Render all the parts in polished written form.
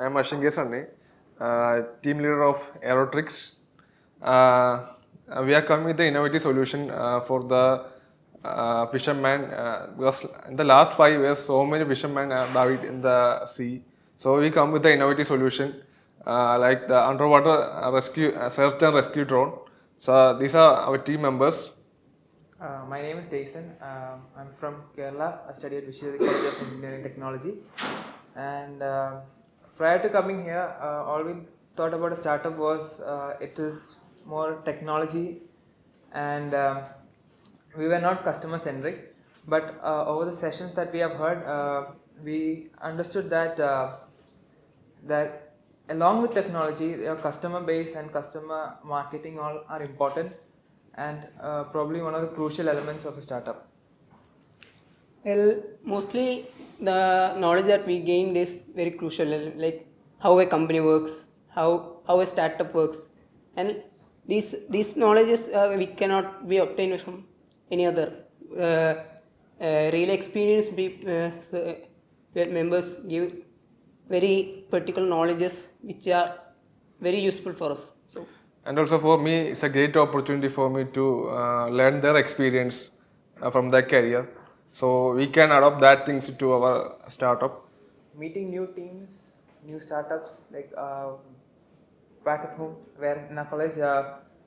I'm Ashange Sunny, team leader of Aerotrix. We are coming with the innovative solution for the fishermen because in the last 5 years, so many fishermen have died in the sea. So we come with the innovative solution like the underwater rescue search and rescue drone. So these are our team members. My name is Jason. I'm from Kerala. I studied at Vishnu College of Engineering Technology. And prior to coming here, all we thought about a startup was it is more technology, and we were not customer centric. But over the sessions that we have heard, we understood that along with technology, your customer base and customer marketing all are important, and probably one of the crucial elements of a startup. Well, mostly the knowledge that we gained is very crucial, like how a company works, how a startup works, and these knowledges we cannot be obtained from any other. Real experience members give very particular knowledges which are very useful for us. So. And also for me, it's a great opportunity for me to learn their experience from their career. So we can adopt that things to our startup. Meeting new teams, new startups, like back at home, where in our college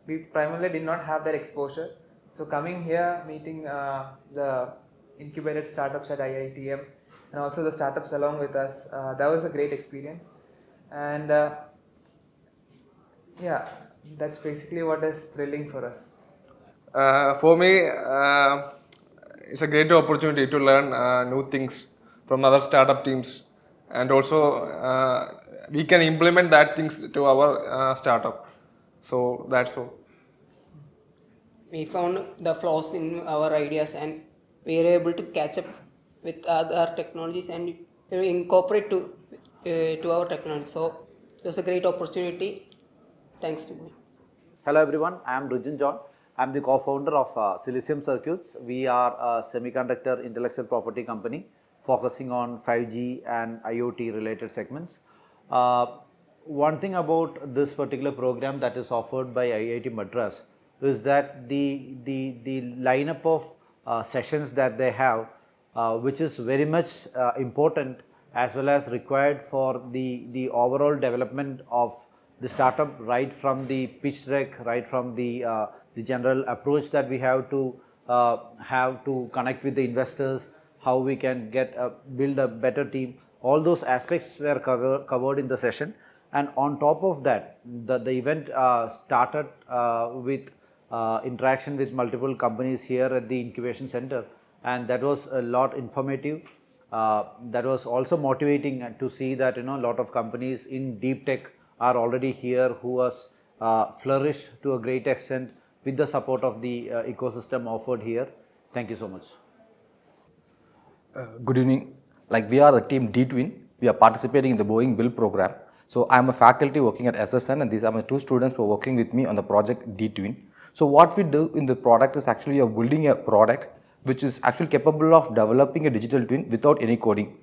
we primarily did not have that exposure. So coming here, meeting the incubated startups at IITM and also the startups along with us, that was a great experience. And yeah, that's basically what is thrilling for us. For me, it's a great opportunity to learn new things from other startup teams, and also we can implement that things to our startup. So that's all. We found the flaws in our ideas and we were able to catch up with other technologies and incorporate to our technology. So it was a great opportunity. Thanks to me. Hello everyone, I am Rujin John. I am the co-founder of Silicium Circuits. We are a semiconductor intellectual property company focusing on 5G and IoT related segments. One thing about this particular program that is offered by IIT Madras is that the lineup of sessions that they have, which is very much important as well as required for the overall development of the startup, right from the pitch deck, right from the general approach that we have to connect with the investors, how we can build a better team. All those aspects were covered in the session. And on top of that, the event started with interaction with multiple companies here at the incubation center, and that was a lot informative. That was also motivating to see that a lot of companies in deep tech are already here who has flourished to a great extent with the support of the ecosystem offered here. Thank you so much. Good evening. Like we are a team D-Twin. We are participating in the Boeing build program. So I am a faculty working at SSN, and these are my two students who are working with me on the project D-Twin. So what we do in the product is actually we are building a product which is actually capable of developing a digital twin without any coding.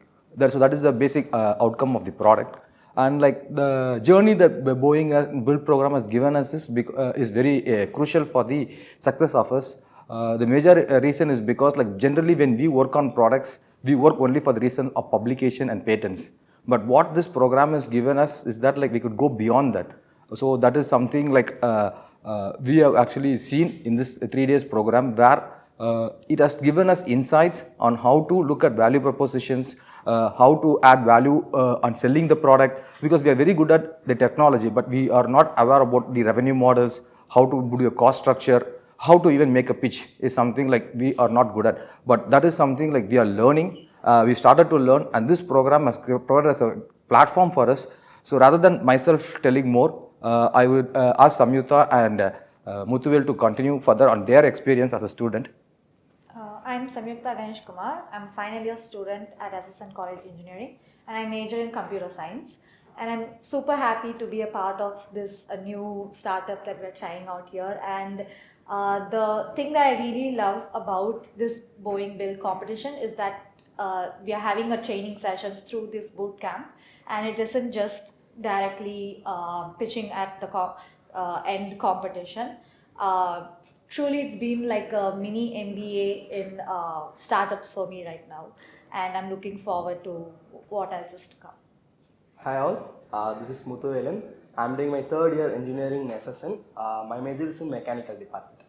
So that is the basic outcome of the product. And like the journey that the Boeing build program has given us is very crucial for the success of us. The major reason is because like generally when we work on products, we work only for the reason of publication and patents. But what this program has given us is that like we could go beyond that. So that is something like we have actually seen in this 3 days program where it has given us insights on how to look at value propositions, how to add value on selling the product, because we are very good at the technology, but we are not aware about the revenue models, how to do a cost structure, how to even make a pitch is something like we are not good at. But that is something like we are learning. We started to learn, and this program has provided us a platform for us. So rather than myself telling more, I would ask Samyuta and Muthuvel to continue further on their experience as a student. I'm Samyukta Ganesh Kumar. I'm a final year student at SSN College Engineering, and I major in computer science. And I'm super happy to be a part of this new startup that we're trying out here. And the thing that I really love about this Boeing build competition is that we are having a training sessions through this boot camp, and it isn't just directly pitching at the end competition. Uh, Truly, it's been like a mini MBA in startups for me right now, and I'm looking forward to what else is to come. Hi all, this is Muthu Velan. I'm doing my third year engineering in SSN. My major is in mechanical department.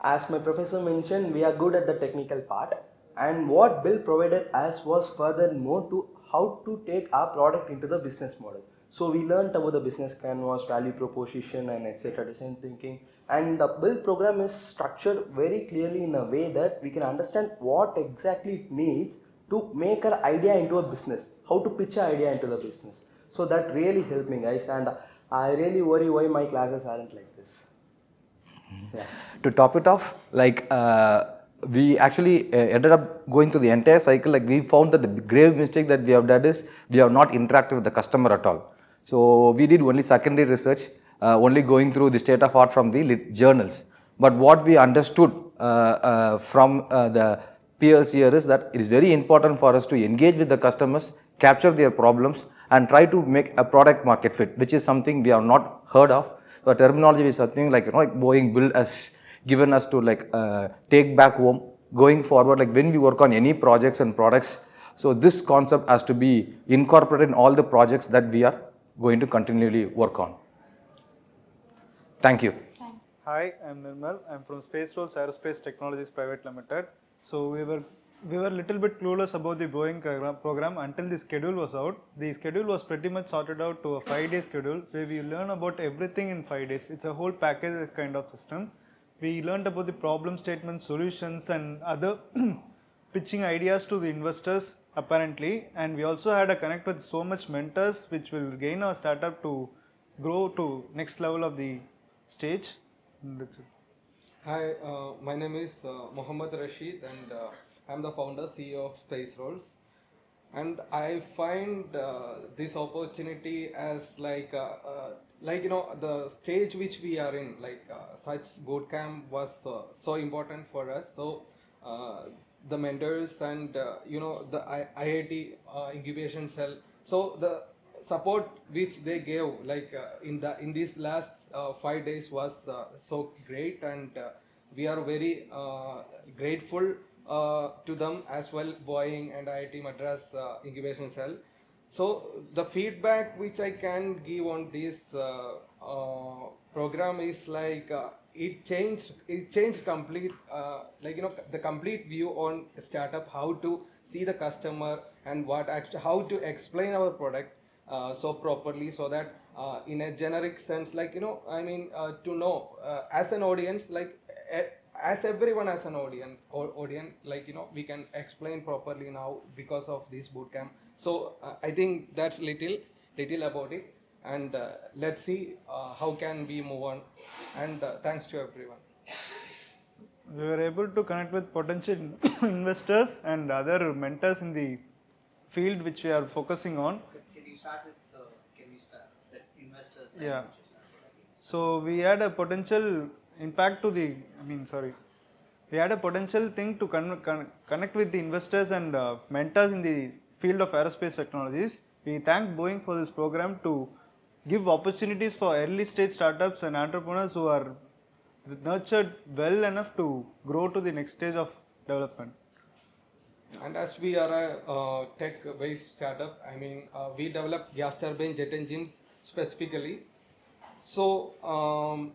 As my professor mentioned, we are good at the technical part, and what Bill provided us was furthermore to how to take our product into the business model. So we learned about the business canvas, value proposition, and etc. design thinking. And the Build program is structured very clearly in a way that we can understand what exactly it needs to make an idea into a business, how to pitch an idea into the business. So that really helped me, guys, and I really worry why my classes aren't like this. Yeah. To top it off, like we actually ended up going through the entire cycle. Like we found that the grave mistake that we have done is we have not interacted with the customer at all. So we did only secondary research, only going through the state of art from the journals. But what we understood from the peers here is that it is very important for us to engage with the customers, capture their problems, and try to make a product market fit, which is something we have not heard of. So terminology is something like, like Boeing Bill has given us to like take back home going forward, like when we work on any projects and products. So this concept has to be incorporated in all the projects that we are going to continually work on. Thank you. Hi, I'm Nirmal. I'm from Space Rolls Aerospace Technologies Private Limited. So we were a little bit clueless about the Boeing program until the schedule was out. The schedule was pretty much sorted out to a 5-day schedule where we learn about everything in 5 days. It's a whole package kind of system. We learned about the problem statements, solutions, and other pitching ideas to the investors apparently. And we also had a connect with so much mentors which will gain our startup to grow to next level of the stage. That's it. Hi, my name is Mohammad Rashid, and I'm the founder CEO of Space Rolls. And I find this opportunity as like the stage which we are in, such bootcamp was so important for us. So the mentors and the IIT incubation cell. So the support which they gave in these last 5 days was so great, and we are very grateful to them as well, Boeing and IIT Madras incubation cell. So the feedback which I can give on this program is it changed complete the complete view on startup, how to see the customer and how to explain our product so properly, so that in a generic sense, to know as an audience, as everyone as an audience, we can explain properly now because of this bootcamp. So I think that's little about it, and let's see how can we move on, and thanks to everyone. We were able to connect with potential investors and other mentors in the field which we are focusing on. Can you start with the investors? Yeah. So we had a potential impact to the, we had a potential thing to connect with the investors and mentors in the field of aerospace technologies. We thank Boeing for this program to give opportunities for early stage startups and entrepreneurs who are nurtured well enough to grow to the next stage of development. And as we are a tech-based startup, we develop gas turbine jet engines specifically. So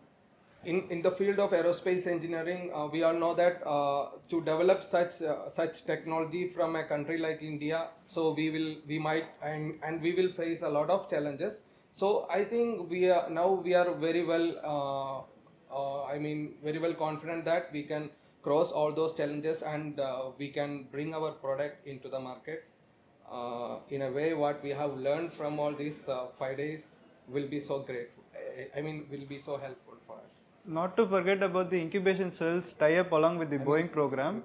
in the field of aerospace engineering, we all know that to develop such technology from a country like India, so we will face a lot of challenges. So I think we are very well very well confident that we can cross all those challenges, and we can bring our product into the market in a way. What we have learned from all these 5 days will be so grateful. Will be so helpful for us. Not to forget about the incubation cells tie-up along with the Boeing program.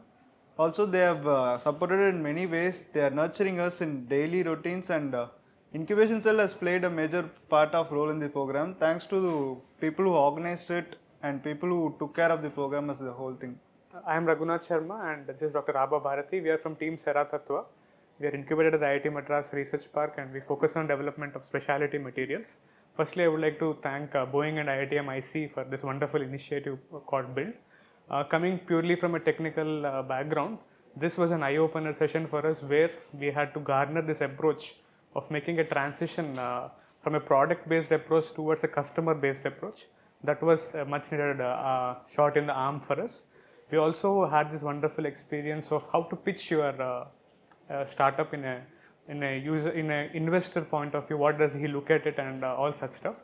Also, they have supported in many ways. They are nurturing us in daily routines, and incubation cell has played a major part of role in the program. Thanks to the people who organized it and people who took care of the program as the whole thing. I am Raghunath Sharma and this is Dr. Abha Bharati. We are from team Sera Tattva. We are incubated at the IIT Madras Research Park and we focus on development of specialty materials. Firstly, I would like to thank Boeing and IITMIC for this wonderful initiative called Build. Coming purely from a technical background, this was an eye-opener session for us where we had to garner this approach of making a transition from a product-based approach towards a customer-based approach. That was a much needed shot in the arm for us. We also had this wonderful experience of how to pitch your startup in a investor point of view. What does he look at it and all such stuff.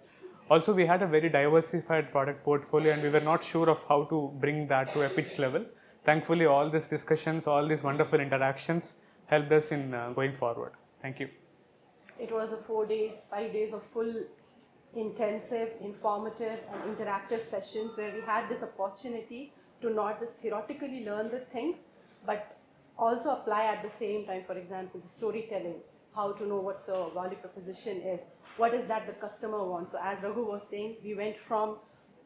Also, we had a very diversified product portfolio and we were not sure of how to bring that to a pitch level. Thankfully, all these discussions, all these wonderful interactions helped us in going forward. Thank you. It was a 4 days, 5 days of full intensive, informative and interactive sessions where we had this opportunity to not just theoretically learn the things, but also apply at the same time. For example, the storytelling, how to know what the value proposition is, what is that the customer wants. So as Raghu was saying, we went from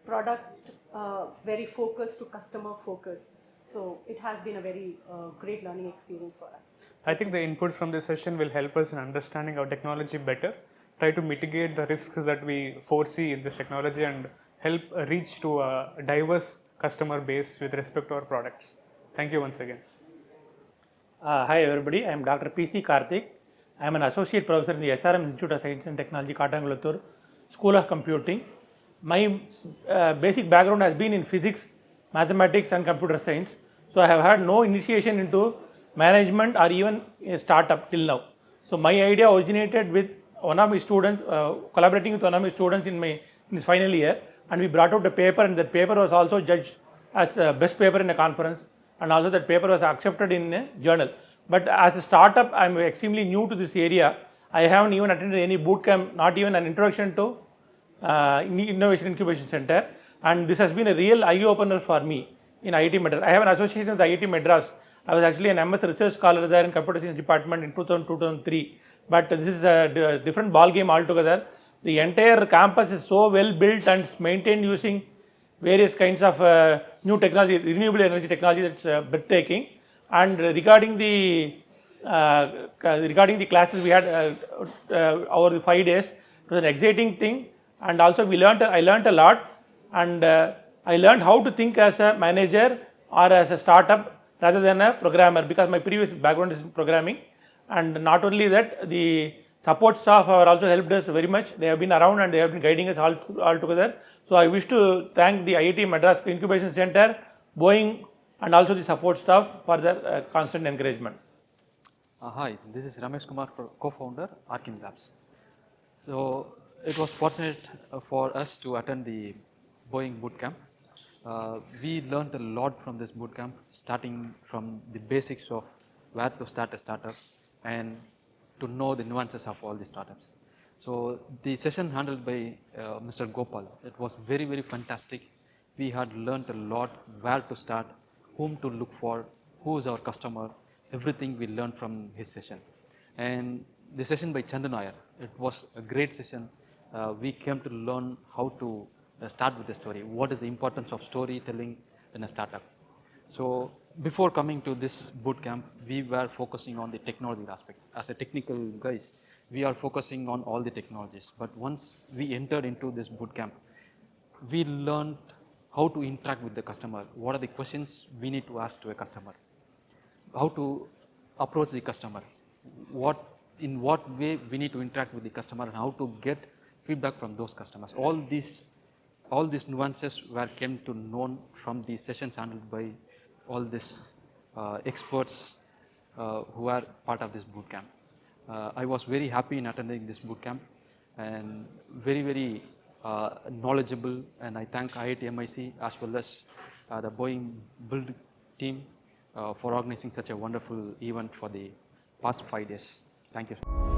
product very focused to customer focused. So it has been a very great learning experience for us. I think the inputs from this session will help us in understanding our technology better, try to mitigate the risks that we foresee in this technology and help reach to a diverse customer base with respect to our products. Thank you once again. Hi everybody, I am Dr. P.C. Karthik. I am an associate professor in the SRM Institute of Science and Technology, Katangulattur, School of Computing. My basic background has been in physics, mathematics and computer science. So I have had no initiation into management or even a startup till now. So my idea originated with one of my students, collaborating with one of my students in his final year, and we brought out a paper and that paper was also judged as best paper in a conference, and also that paper was accepted in a journal. But as a startup, I am extremely new to this area. I haven't even attended any bootcamp, not even an introduction to Innovation Incubation Center, and this has been a real eye-opener for me in IIT Madras. I have an association with IIT Madras. I was actually an MS research scholar there in computer science department in 2002-2003, but this is a different ball game altogether. The entire campus is so well built and maintained using various kinds of new technology, renewable energy technology, that's breathtaking. And regarding the classes we had over the 5 days, it was an exciting thing, and also I learned a lot, and I learned how to think as a manager or as a startup rather than a programmer, because my previous background is in programming. And not only that, the support staff have also helped us very much. They have been around and they have been guiding us all together. So I wish to thank the IIT Madras Incubation Center, Boeing, and also the support staff for their constant encouragement. Hi, this is Ramesh Kumar, co-founder, Arkin Labs. So it was fortunate for us to attend the Boeing bootcamp. We learned a lot from this bootcamp, starting from the basics of where to start a startup and to know the nuances of all the startups. So the session handled by Mr. Gopal, it was very, very fantastic. We had learned a lot where to start, whom to look for, who is our customer, everything we learned from his session. And the session by Chandan Nair, it was a great session. We came to learn how to start with the story. What is the importance of storytelling in a startup? So before coming to this bootcamp, we were focusing on the technology aspects. As a technical guys, we are focusing on all the technologies. But once we entered into this bootcamp, we learned how to interact with the customer. What are the questions we need to ask to a customer? How to approach the customer? In what way we need to interact with the customer and how to get feedback from those customers. All these nuances came to known from the sessions handled by all these experts who are part of this bootcamp. I was very happy in attending this bootcamp and very, very knowledgeable, and I thank IITMIC as well as the Boeing Build team for organizing such a wonderful event for the past 5 days. Thank you.